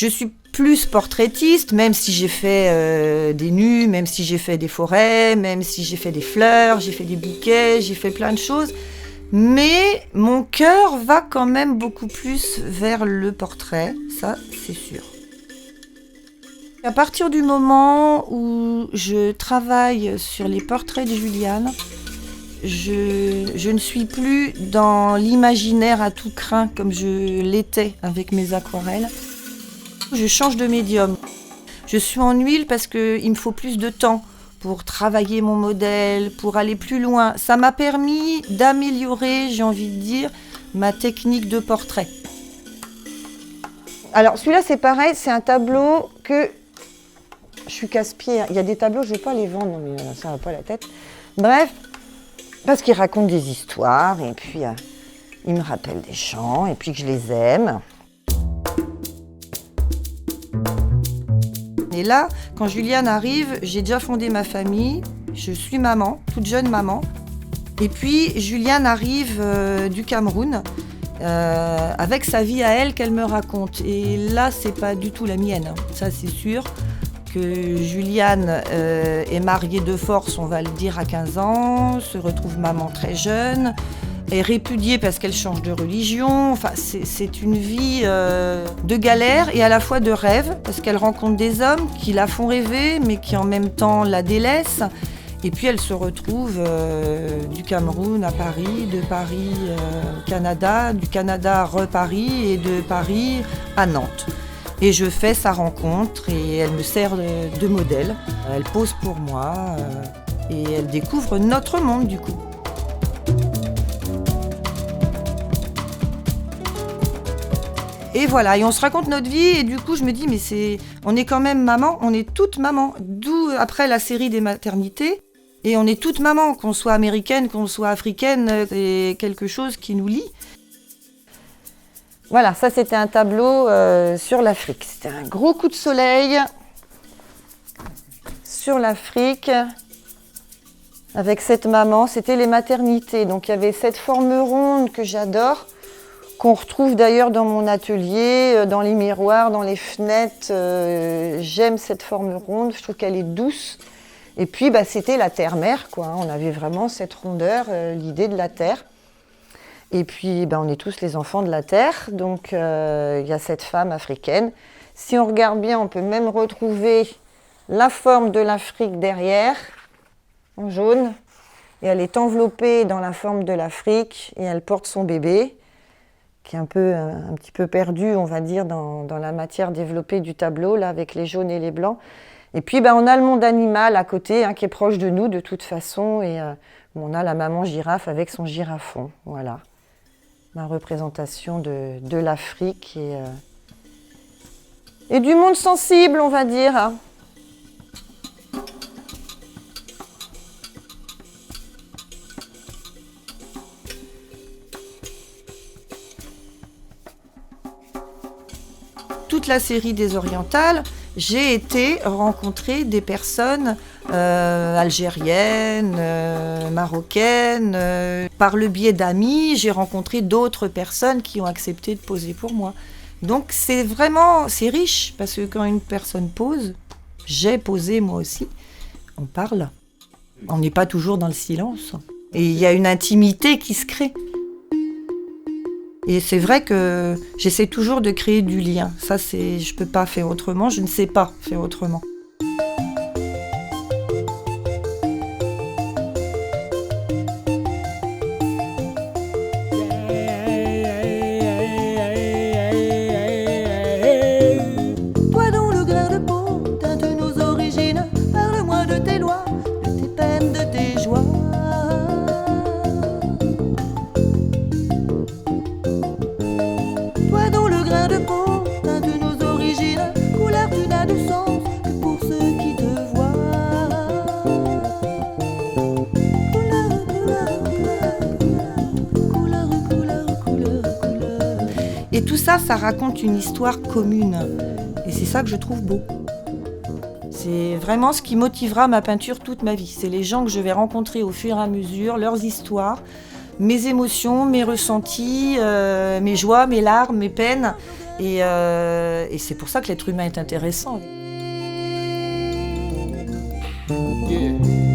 Je suis plus portraitiste, même si j'ai fait des nus, même si j'ai fait des forêts, même si j'ai fait des fleurs, j'ai fait des bouquets, j'ai fait plein de choses. Mais mon cœur va quand même beaucoup plus vers le portrait, ça c'est sûr. À partir du moment où je travaille sur les portraits de Juliane, je ne suis plus dans l'imaginaire à tout crin comme je l'étais avec mes aquarelles. Je change de médium. Je suis en huile parce qu'il me faut plus de temps pour travailler mon modèle, pour aller plus loin. Ça m'a permis d'améliorer, j'ai envie de dire, ma technique de portrait. Alors celui-là c'est pareil, c'est un tableau que je suis casse-pied. Il y a des tableaux, je ne vais pas les vendre, mais ça va pas la tête. Bref, parce qu'ils racontent des histoires et puis ils me rappellent des gens et puis que je les aime. Et là, quand Juliane arrive, j'ai déjà fondé ma famille. Je suis maman, toute jeune maman. Et puis Juliane arrive du Cameroun avec sa vie à elle qu'elle me raconte. Et là, c'est pas du tout la mienne, ça c'est sûr. Que Juliane est mariée de force, on va le dire, à 15 ans, se retrouve maman très jeune, est répudiée parce qu'elle change de religion. Enfin, c'est une vie de galère et à la fois de rêve, parce qu'elle rencontre des hommes qui la font rêver, mais qui en même temps la délaissent. Et puis elle se retrouve du Cameroun à Paris, de Paris au Canada, du Canada à Paris et de Paris à Nantes. Et je fais sa rencontre et elle me sert de modèle. Elle pose pour moi et elle découvre notre monde du coup. Et voilà, et on se raconte notre vie et du coup je me dis mais on est quand même maman, on est toutes maman. D'où après la série des maternités. Et on est toutes maman, qu'on soit américaine, qu'on soit africaine, c'est quelque chose qui nous lie. Voilà, ça c'était un tableau sur l'Afrique. C'était un gros coup de soleil sur l'Afrique avec cette maman. C'était les maternités. Donc il y avait cette forme ronde que j'adore, qu'on retrouve d'ailleurs dans mon atelier, dans les miroirs, dans les fenêtres. J'aime cette forme ronde, je trouve qu'elle est douce. Et puis c'était la terre-mère, quoi. On avait vraiment cette rondeur, l'idée de la terre. Et puis, on est tous les enfants de la terre, donc il y a cette femme africaine. Si on regarde bien, on peut même retrouver la forme de l'Afrique derrière, en jaune. Et elle est enveloppée dans la forme de l'Afrique et elle porte son bébé, qui est un petit peu perdu, on va dire, dans la matière développée du tableau, là, avec les jaunes et les blancs. Et puis, on a le monde animal à côté, qui est proche de nous de toute façon. Et on a la maman girafe avec son girafon, voilà. Ma représentation de l'Afrique et du monde sensible, on va dire. Toute la série des Orientales, j'ai été rencontrer des personnes algériennes, marocaines. Par le biais d'amis, j'ai rencontré d'autres personnes qui ont accepté de poser pour moi. Donc c'est riche, parce que quand une personne pose, j'ai posé moi aussi, on parle. On n'est pas toujours dans le silence. Et il y a une intimité qui se crée. Et c'est vrai que j'essaie toujours de créer du lien. Ça, je ne peux pas faire autrement, je ne sais pas faire autrement. Toi dont le grain de peau teinte nos origines, parle-moi de tes lois, de tes peines, de tes joies. Toi dont le grain de peau teinte nos origines, couleur tu n'as de sens que pour ceux qui te voient. Couleur. Et tout ça, ça raconte une histoire commune. Et c'est ça que je trouve beau. C'est vraiment ce qui motivera ma peinture toute ma vie. C'est les gens que je vais rencontrer au fur et à mesure, leurs histoires, mes émotions, mes ressentis, mes joies, mes larmes, mes peines. Et c'est pour ça que l'être humain est intéressant. Yeah.